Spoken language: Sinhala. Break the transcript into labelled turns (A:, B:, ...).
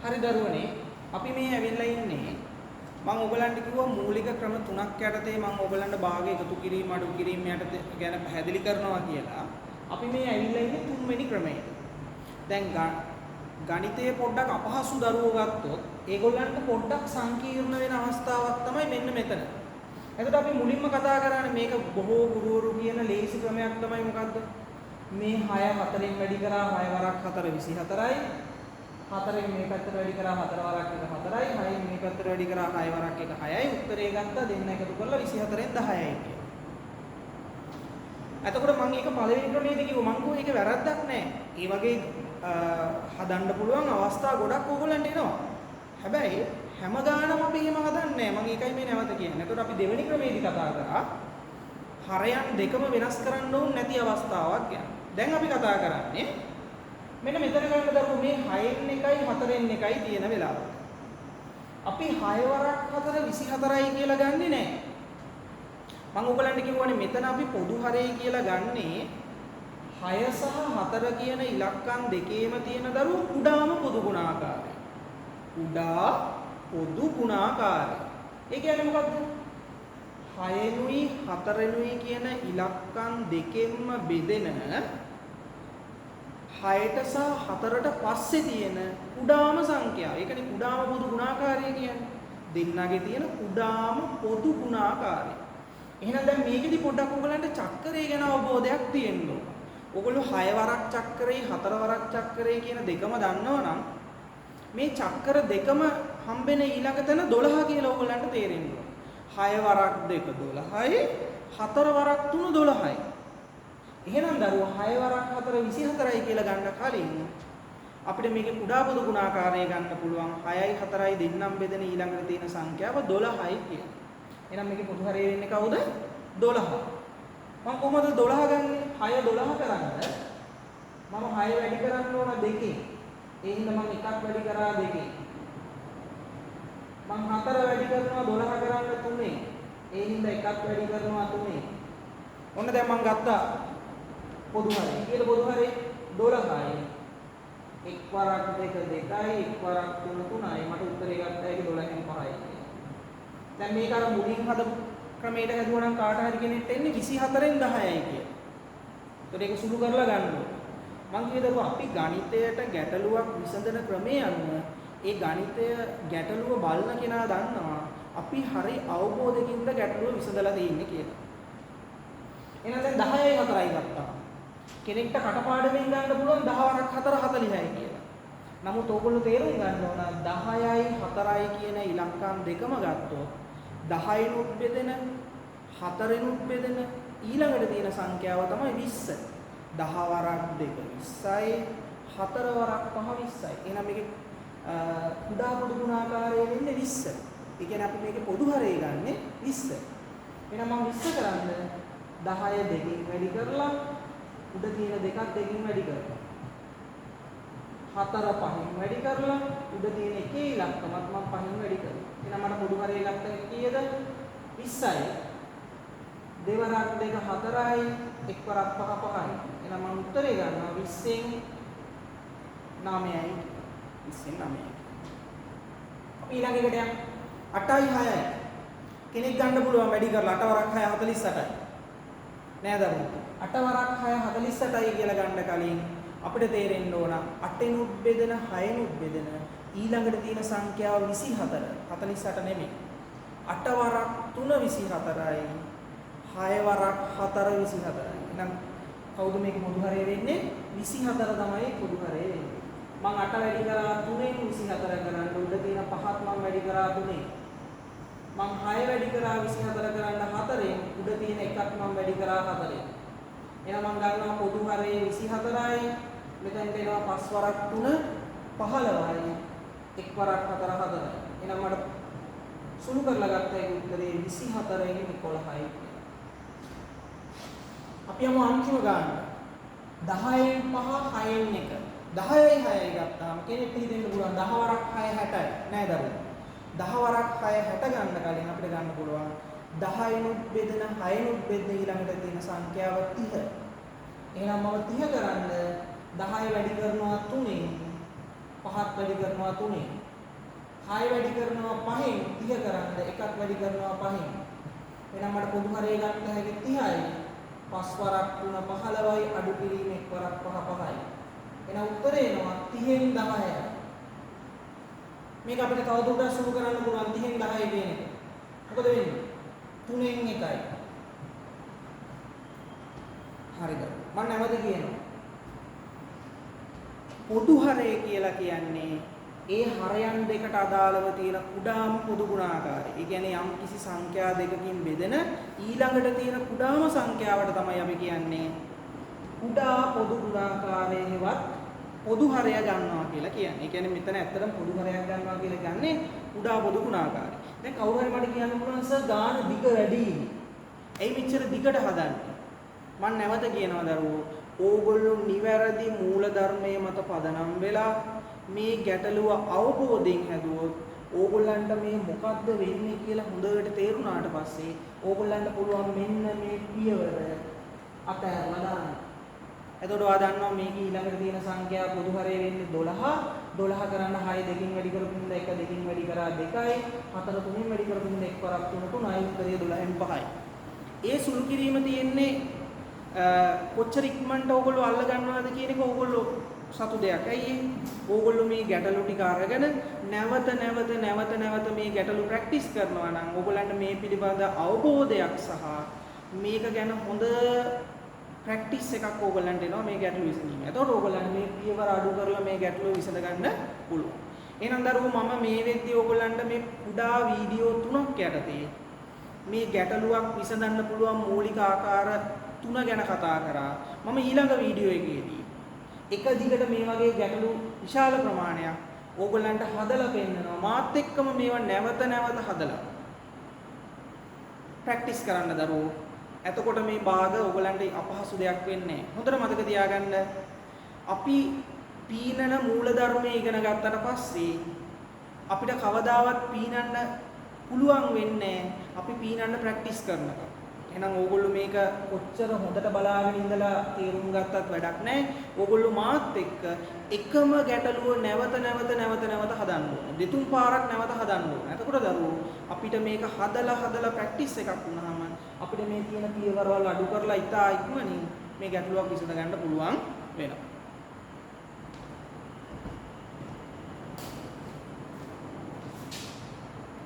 A: හරි දරුවනේ අපි මේ ඇවිල්ලා ඉන්නේ මම ඔයගලන්ට කිව්වා මූලික ක්‍රම තුනක් යටතේ මම ඔයගලන්ට භාග එකතු කිරීම අඩු කිරීම යටතේ ගැන පැහැදිලි කරනවා කියලා. අපි මේ ඇවිල්ලා ඉන්නේ තුන්වෙනි ක්‍රමයට. දැන් ගණිතයේ පොඩ්ඩක් අපහසු දරුවෝ ගත්තොත් ඒගොල්ලන්ට පොඩ්ඩක් සංකීර්ණ වෙන අවස්ථාවක් තමයි මෙන්න මෙතන. එතකොට අපි මුලින්ම කතා කරන්නේ මේක බොහෝ ගුරුවරු කියන ලේසි ක්‍රමයක් තමයි මොකද්ද? මේ 6 4ෙන් වැඩි කරා 6 වරක් 4 24යි. 4ෙන් මේ පැත්තට වැඩි කරා 4 වරක් 1 4යි. 6ෙන් මේ පැත්තට වැඩි කරා 6 වරක් 1 6යි. උත්තරේ ගත්තා දෙන්න එකතු කරලා 24ෙන් 10යි කියලා. එතකොට මම ඒක පළවෙනි ක්‍රමයේදී කිව්වා මම කිව්වා ඒක වැරද්දක් නෑ. ඒ වගේ හදන්න පුළුවන් අවස්ථා ගොඩක් ඕගොල්ලන්ට එනවා. හැබැයි හැමදාම අපි එහෙම හදන්නේ නෑ. මම ඒකයි මේ නැවත කියන්නේ. එතකොට අපි දෙවෙනි ක්‍රමයේදී කතා කරා හරයන් දෙකම වෙනස් කරන්න ඕනේ නැති අවස්ථාවක් ගැන. දැන් අපි කතා කරන්නේ මෙන්න මෙතන ගන්න දරුවෝ මේ 6න් 1යි 4න් 1යි තියෙන වෙලාව. අපි 6 වරක් 4 24යි කියලා ගන්නෙ නෑ. මම ඔයගලන්ට කිව්වනේ මෙතන අපි පොදු හරය කියලා ගන්නේ 6 සහ 4 කියන ඉලක්කම් දෙකේම තියෙන දරුවෝ කුඩාම පොදු ගුණාකාරය. කුඩා පොදු ගුණාකාරය. ඒ කියන්නේ මොකද්ද? 6නුයි 4නුයි කියන ඉලක්කම් දෙකෙන්ම බෙදෙන 6ට සහ 4ට පස්සේ තියෙන කුඩාම සංඛ්‍යාව. ඒකනේ කුඩාම පොදු ගුණාකාරය කියන්නේ. දෙන්නගේ තියෙන කුඩාම පොදු ගුණාකාරය. එහෙනම් දැන් මේකෙදි පොඩ්ඩක් ඔයගලන්ට චක්‍රය ගැන අවබෝධයක් තියෙන්න ඕන. ඔයගොල්ලෝ 6 වරක් චක්‍රේ 4 වරක් චක්‍රේ කියන දෙකම දන්නවනම් මේ චක්‍ර දෙකම හම්බෙන ඊළඟ තැන 12 කියලා ඔයගලන්ට තේරෙන්න ඕන. 6 වරක් 2 12යි 4 වරක් 3 12යි. එහෙනම් දරුවෝ 6 වරක් 4 24යි කියලා ගන්න කලින් අපිට මේකේ කුඩා පොදු ගුණාකාරය ගන්න පුළුවන් 6යි 4යි දෙන්නම් බෙදෙන ඊළඟට තියෙන සංඛ්‍යාව 12යි කියලා. එහෙනම් මේකේ පොදු හරය වෙන්නේ කවුද? 12. මම කොහොමද 12 ගන්නෙ? 6 12 කරන්න මම 6 වැඩි කරන්න ඕන 2කින්. ඒ හින්දා මම එකක් වැඩි කරා 2කින්. මම 4 වැඩි කරනවා 12 කරන්න 3. ඒ හින්දා එකක් වැඩි කරනවා 3. ඔන්න දැන් මම ගත්තා පොදු හරය. ඊට පොදු හරය 12යි. එක් වරක් 2 2යි, එක් වරක් 3 3යි. මට උත්තරේ ගත්තා ඒක 12න් 5යි. දැන් මේක අර මුලින් හදපු ක්‍රමයට හැදුවා නම් කාට හරි කෙනෙක්ට එන්නේ 24න් 10යි කියලා. ඒතර ඒක සුළු කරලා ගන්න ඕනේ. මම කියදරුව අපි ගණිතයට ගැටලුවක් විසඳන ක්‍රමය අනුව ඒ ගණිතය ගැටලුව බලන කෙනා දන්නවා අපි හරි අවබෝධකින්ද ගැටලුව විසඳලා තියෙන්නේ කියලා. එහෙනම් දැන් 10යි 4යි ගත්තා. කෙනෙක්ට කටපාඩමින් ගන්න පුළුවන් 10 වරක් 4 40යි කියලා. නමුත් ඕගොල්ලෝ තේරුම් ගන්න ඕන 10යි 4යි කියන ඉලක්කම් දෙකම ගත්තොත් 10යිනුත් බෙදෙන 4යිනුත් බෙදෙන ඊළඟට තියෙන සංඛ්‍යාව තමයි 20. 10 වරක් 2 20යි 4 වරක් 5 20යි. එහෙනම් මේකේ කුඩා පොදු ගුණාකාරය වෙන්නේ 20. ඒ කියන්නේ අපි මේකේ පොදු හරය ගන්නෙ 20. එහෙනම් මම 20 කරන්න 10 දෙකකින් වැඩි කරලා උඩ තියෙන දෙකක් දෙකකින් වැඩි කරලා 4 5න් වැඩි කරලා උඩ තියෙන එකේ ඉලක්කමත් මම 5න් වැඩි කරනවා. එහෙනම් මට පොදු හරය ඉලක්කම කීයද? 20යි. දෙවරක් 2 4යි, එක් වරක් 5 5යි. එහෙනම් මම උත්තරේ ගන්නවා 20න් 9යි. 20න් 9යි. අපි ඊළඟ එකට යමු. 8යි 6යි. කෙනෙක් ගන්න පුළුවන් වැඩි කරලා 8 වරක් 6 48යි. නෑ දරුවෝ. 8 වරක් 6 48යි කියලා ගන්න කලින් අපිට තේරෙන්න ඕන 8නුත් බෙදෙන 6නුත් බෙදෙන ඊළඟට තියෙන සංඛ්‍යාව 24 48 නෙමෙයි 8 වරක් 3 24යි 6 වරක් 4 24යි. එහෙනම් කවුද මේක පොදු හරය වෙන්නේ? 24 තමයි පොදු හරය වෙන්නේ. මම 8 වැඩි කරා 3න් 24 කරන්න උඩ තියෙන 5ත් මම වැඩි කරා 3න්. මම 6 වැඩි කරා 24 කරන්න 4න් උඩ තියෙන එකක් මම වැඩි කරා 4න්. එහෙනම් මම ගන්නවා පොදු හරය 24යි. මෙතෙන්ට එනවා 5 වරක් 3 15යි. එක් වරක් 4 4යි. එහෙනම් මට සුළු කරලා ගත්ත ඒ උත්තරේ 24න් 11යි. අපි යමු අන්තිම ගන්න. 10න් 5 6න් 1. 10යි 6යි ගත්තාම කෙනෙක්ට හිතෙන්න පුළුවන් 10 වරක් 6 60යි. නෑ දරුවෝ. 10 වරක් 6 60 ගන්න කලින් අපිට ගන්න පුළුවන් 10යිනුත් බෙදෙන 6යිනුත් බෙදෙන ඊළඟට තියෙන සංඛ්‍යාව 30. එහෙනම් මම 30 කරන්න 10 වැඩි කරනවා 3න් 5ත් වැඩි කරනවා 3ෙන්. 6 වැඩි කරනවා 5ෙන් 30 කරන්න 1ක් වැඩි කරනවා 5ෙන්. එහෙනම් මට පොදු හරය ගන්න හැකි 30යි. 5 වරක් 3 15යි අඩු කිරීම 1 වරක් 5 5යි. එහෙනම් උත්තරේ එනවා 30න් 10යි. මේක අපිට තවදුරටත් සුළු කරන්න පුළුවන් 30න් 10යි කියන එක. මොකද වෙන්නේ? 3ෙන් 1යි. හරිද? මම නැවත කියනවා. පොදු හරය කියලා කියන්නේ ඒ හරයන් දෙකට අදාළව තියෙන කුඩාම පොදු ගුණාකාරය. ඒ කියන්නේ යම් කිසි සංඛ්‍යා දෙකකින් බෙදෙන ඊළඟට තියෙන කුඩාම සංඛ්‍යාවට තමයි අපි කියන්නේ කුඩා පොදු ගුණාකාරයේවත් පොදු හරය ගන්නවා කියලා කියන්නේ. ඒ කියන්නේ මෙතන ඇත්තටම පොදු හරයක් ගන්නවා කියලා කියන්නේ කුඩා පොදු ගුණාකාරය. දැන් කවුරු හරි මට කියන්න පුළුවන් සර් ගාන දිග වැඩි. ඇයි මෙච්චර දිගට හදන්නේ? මම නැවත කියනවා දරුවෝ ඕගොල්ලෝ නිවැරදි මූල ධර්මයේ මත පදනම් වෙලා මේ ගැටලුව අවබෝධයෙන් හැදුවොත් ඕගොල්ලන්ට මේ මොකද්ද වෙන්නේ කියලා හොඳට තේරුණාට පස්සේ ඕගොල්ලන්ට පුළුවන් මෙන්න මේ පියවර අතහැරලා දාන්න. එතකොට ඔයා දන්නවා මේක ඊළඟට තියෙන සංඛ්‍යා පොදු හරය වෙන්නේ 12. 12 කරන්න 6 දෙකින් වැඩි කරපු හින්දා 1 දෙකින් වැඩි කරා 2යි. 4 3ෙන් වැඩි කරපු හින්දා 1 වරක් 3 3යි. උත්තරය 12න් 5යි. ඒ සුළු කිරීම තියෙන්නේ කොච්චර ඉක්මනට ඕගොල්ලෝ අල්ල ගන්නවද කියන එක ඕගොල්ලෝ සතු දෙයක්. ඇයි ඒ? ඕගොල්ලෝ මේ ගැටලු ටික අරගෙන නැවත මේ ගැටලු ප්‍රැක්ටිස් කරනවා නම් ඕගොල්ලන්ට මේ පිළිබඳ අවබෝධයක් සහ මේක ගැන හොඳ ප්‍රැක්ටිස් එකක් ඕගොල්ලන්ට එනවා මේ ගැටලු විසඳීම. එතකොට ඕගොල්ලන් මේ පියවර අඩු කරලා මේ ගැටලුව විසඳ ගන්න පුළුවන්. එහෙනම් දරුවෝ මම මේ වෙද්දී ඕගොල්ලන්ට මේ කුඩා වීඩියෝ 3ක් යටතේ මේ ගැටලුවක් විසඳන්න පුළුවන් මූලික ආකාර 3 ගැන කතා කරා. මම ඊළඟ වීඩියෝ එකේදී එක දිගට මේ වගේ ගැටලු විශාල ප්‍රමාණයක් ඕගොල්ලන්ට හදලා පෙන්නනවා. මාත් එක්කම මේවා නැවත හදලා ප්‍රැක්ටිස් කරන්න දරුවෝ. එතකොට මේ භාග ඕගොල්ලන්ට අපහසු දෙයක් වෙන්නේ නැහැ. හොඳට මතක තියාගන්න. අපි පීනන මූලධර්මයේ ඉගෙන ගත්තට පස්සේ අපිට කවදාවත් පීනන්න පුළුවන් වෙන්නේ අපි පීනන්න ප්‍රැක්ටිස් කරනකම්. එහෙනම් ඕගොල්ලෝ මේක කොච්චර හොඳට බලාගෙන ඉඳලා තේරුම් ගත්තත් වැඩක් නැහැ. ඕගොල්ලෝ මාත් එක්ක එකම ගැටලුව නැවත හදන්න ඕනේ. දෙතුන් පාරක් නැවත හදන්න ඕනේ. එතකොට දරුවෝ අපිට මේක හදලා ප්‍රැක්ටිස් එකක් වුණාම අපිට මේ තියෙන පියවරවල් අඩු කරලා ඉතා ඉක්මනින් මේ ගැටලුවක් විසඳ ගන්න පුළුවන් වෙනවා.